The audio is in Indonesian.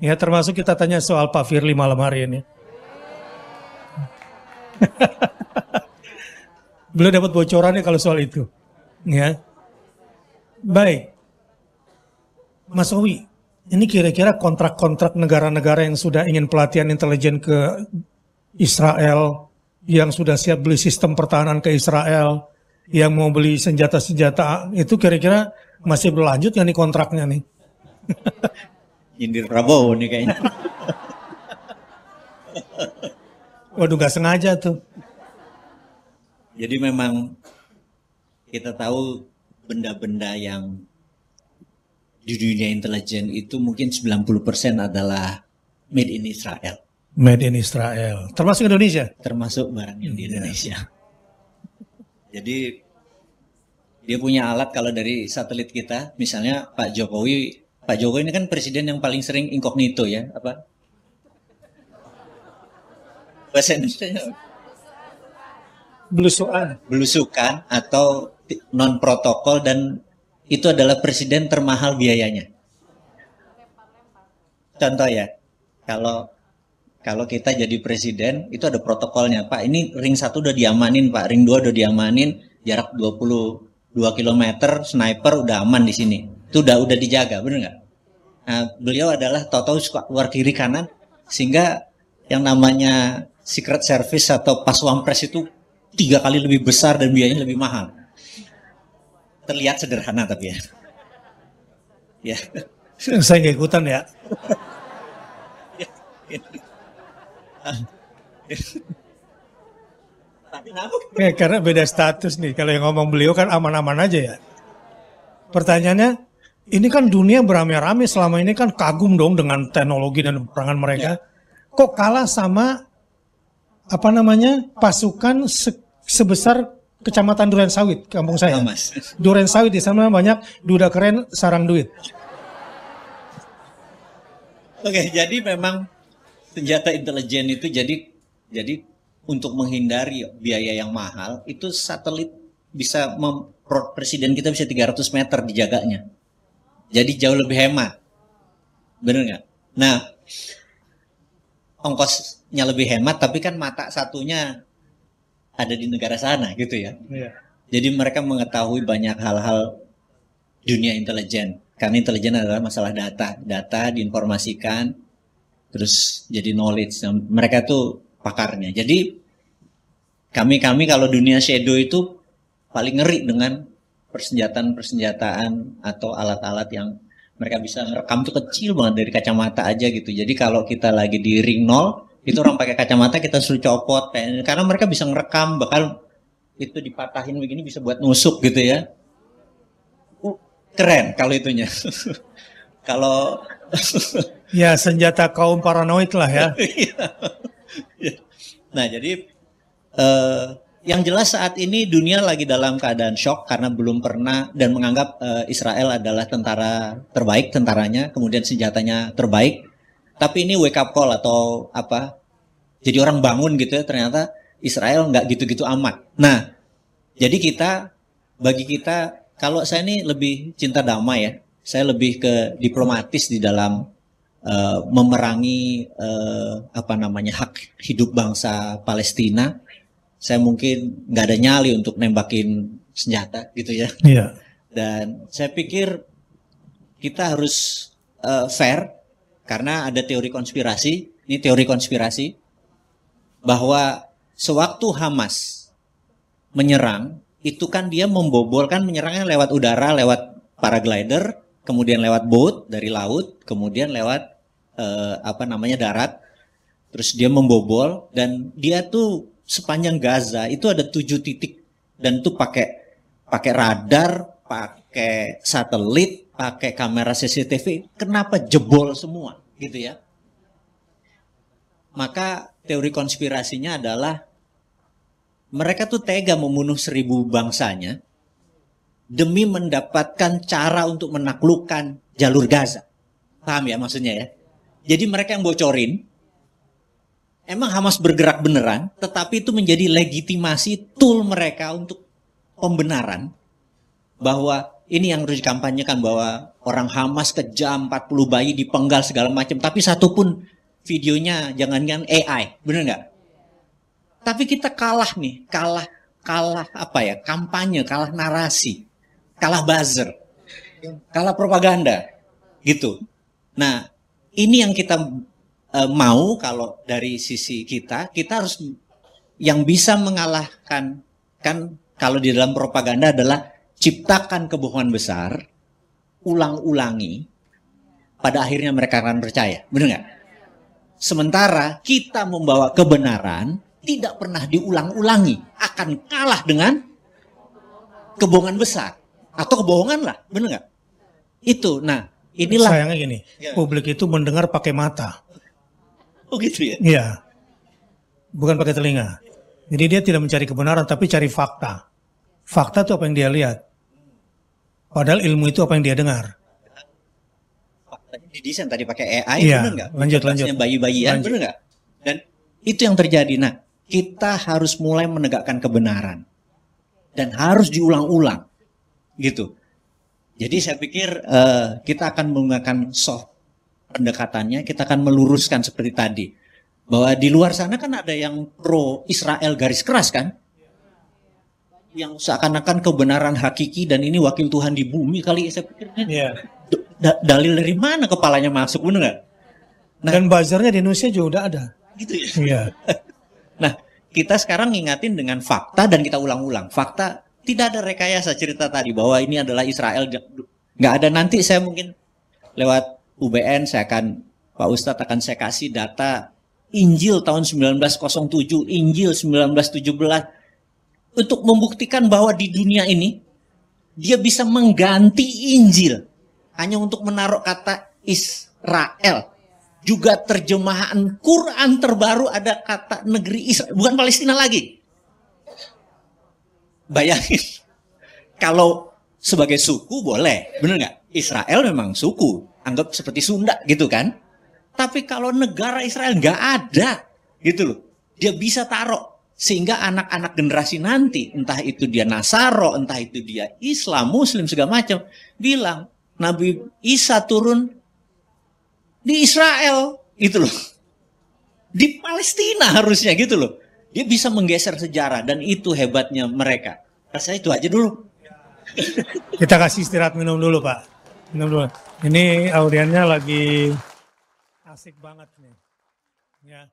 Ya, termasuk kita tanya soal Pak Firly malam hari ini. Beliau dapat bocorannya kalau soal itu. Ya. Baik. Mas Owi, ini kira-kira kontrak-kontrak negara-negara yang sudah ingin pelatihan intelijen ke Israel, yang sudah siap beli sistem pertahanan ke Israel, yang mau beli senjata-senjata, itu kira-kira masih berlanjut ya nih kontraknya nih? Nyindir Prabowo nih kayaknya. Waduh, gak sengaja tuh. Jadi memang kita tahu benda-benda yang di dunia intelijen itu mungkin 90% adalah made in Israel. Made in Israel, termasuk Indonesia? Termasuk barang yang di Indonesia. Jadi dia punya alat kalau dari satelit kita, misalnya Pak Jokowi ini kan presiden yang paling sering incognito ya, apa? Bahasa Indonesia belusukan atau non protokol, dan itu adalah presiden termahal biayanya. Contoh ya, kalau kita jadi presiden itu ada protokolnya, Pak. Ini ring 1 udah diamanin, Pak. Ring 2 udah diamanin, jarak 22 km, sniper udah aman di sini. Itu udah dijaga, bener nggak? Nah, beliau adalah tahu-tahu suka keluar kiri kanan, sehingga yang namanya secret service atau pas wampres itu 3 kali lebih besar dan biayanya lebih mahal. Terlihat sederhana tapi ya. Ya. Saya nggak ikutan ya. Karena beda status nih. Kalau yang ngomong beliau kan aman-aman aja ya. Pertanyaannya, ini kan dunia beramai-ramai selama ini kan kagum dong dengan teknologi dan peperangan mereka. Kok kalah sama pasukan sebesar Kecamatan Duren Sawit, kampung saya. Duren Sawit di sana banyak duda keren sarang duit. Oke, jadi memang senjata intelijen itu jadi untuk menghindari biaya yang mahal, itu satelit bisa presiden kita bisa 300 meter dijaganya. Jadi jauh lebih hemat. Bener nggak? Nah, ongkosnya lebih hemat, tapi kan mata satunya ada di negara sana gitu ya. Yeah. Jadi mereka mengetahui banyak hal-hal dunia intelijen. Karena intelijen adalah masalah data diinformasikan, terus jadi knowledge. Nah, mereka tuh pakarnya. Jadi kami kalau dunia shadow itu paling ngeri dengan persenjataan atau alat-alat yang mereka bisa ngerekam tuh kecil banget dari kacamata aja gitu. Jadi kalau kita lagi di ring 0, itu orang pakai kacamata kita suruh copot, karena mereka bisa ngerekam, bahkan itu dipatahin begini bisa buat nusuk gitu ya. Keren kalau itunya. Kalau ya senjata kaum paranoid lah ya. Nah jadi yang jelas saat ini dunia lagi dalam keadaan shock karena belum pernah dan menganggap Israel adalah tentara terbaik, tentaranya, kemudian senjatanya terbaik. Tapi ini wake up call atau apa? Jadi orang bangun gitu ya, ternyata Israel nggak gitu-gitu amat. Nah, jadi bagi kita, kalau saya ini lebih cinta damai ya. Saya lebih ke diplomatis di dalam memerangi hak hidup bangsa Palestina. Saya mungkin nggak ada nyali untuk nembakin senjata gitu ya. Iya. Dan saya pikir kita harus fair. Karena ada teori konspirasi, ini teori konspirasi, bahwa sewaktu Hamas menyerang, itu kan dia membobolkan, menyerangnya lewat udara, lewat paraglider, kemudian lewat boat dari laut, kemudian lewat darat, terus dia membobol, dan dia tuh sepanjang Gaza itu ada 7 titik, dan itu pakai radar, pakai satelit, pakai kamera CCTV, kenapa jebol semua gitu ya? Maka teori konspirasinya adalah mereka tuh tega membunuh 1000 bangsanya demi mendapatkan cara untuk menaklukkan jalur Gaza. Paham ya maksudnya ya? Jadi mereka yang bocorin, emang Hamas bergerak beneran, tetapi itu menjadi legitimasi tool mereka untuk pembenaran bahwa ini yang harus dikampanyekan bahwa orang Hamas kejam, 40 bayi dipenggal segala macam. Tapi satu pun videonya jangan-jangan AI, bener nggak? Tapi kita kalah nih, kalah apa ya? Kampanye, kalah narasi, kalah buzzer, kalah propaganda, gitu. Nah, ini yang kita mau kalau dari sisi kita harus yang bisa mengalahkan, kan kalau di dalam propaganda adalah ciptakan kebohongan besar, ulang-ulangi, pada akhirnya mereka akan percaya, benar nggak? Sementara kita membawa kebenaran tidak pernah diulang-ulangi, akan kalah dengan kebohongan besar atau kebohongan lah, benar nggak? Itu, nah inilah. Sayangnya gini, publik itu mendengar pakai mata. Oh gitu ya? Iya, bukan pakai telinga. Jadi dia tidak mencari kebenaran, tapi cari fakta. Fakta itu apa yang dia lihat. Padahal ilmu itu apa yang dia dengar. Faktanya didesain tadi pakai AI, iya, benar nggak? Lanjut. Bayi-bayian, benar nggak? Dan itu yang terjadi. Nah, kita harus mulai menegakkan kebenaran. Dan harus diulang-ulang. Gitu. Jadi saya pikir kita akan menggunakan soft pendekatannya, kita akan meluruskan seperti tadi. Bahwa di luar sana kan ada yang pro Israel garis keras kan? Yang seakan-akan kebenaran hakiki dan ini wakil Tuhan di bumi kali, saya pikir. Iya. Dalil dari mana kepalanya masuk, benar nggak? Nah, dan buzzernya di Indonesia juga udah ada. Gitu ya? Iya. Nah, kita sekarang ngingatin dengan fakta dan kita ulang-ulang. Fakta, tidak ada rekayasa cerita tadi bahwa ini adalah Israel. Nggak ada. Nanti saya mungkin lewat UBN Pak Ustadz akan saya kasih data Injil tahun 1907, Injil 1917 untuk membuktikan bahwa di dunia ini dia bisa mengganti Injil hanya untuk menaruh kata Israel. Juga terjemahan Quran terbaru ada kata negeri Israel, bukan Palestina lagi. Bayangin, kalau sebagai suku boleh, bener nggak? Israel memang suku, anggap seperti Sunda gitu kan. Tapi kalau negara Israel nggak ada, gitu loh. Dia bisa taruh sehingga anak-anak generasi nanti, entah itu dia Nasaro, entah itu dia Islam, Muslim segala macam, bilang Nabi Isa turun di Israel, gitu loh. Di Palestina harusnya gitu loh. Dia bisa menggeser sejarah dan itu hebatnya mereka. Rasanya itu aja dulu. Kita kasih istirahat minum dulu Pak. Minum dulu. Ini audiennya lagi asik banget nih. Ya.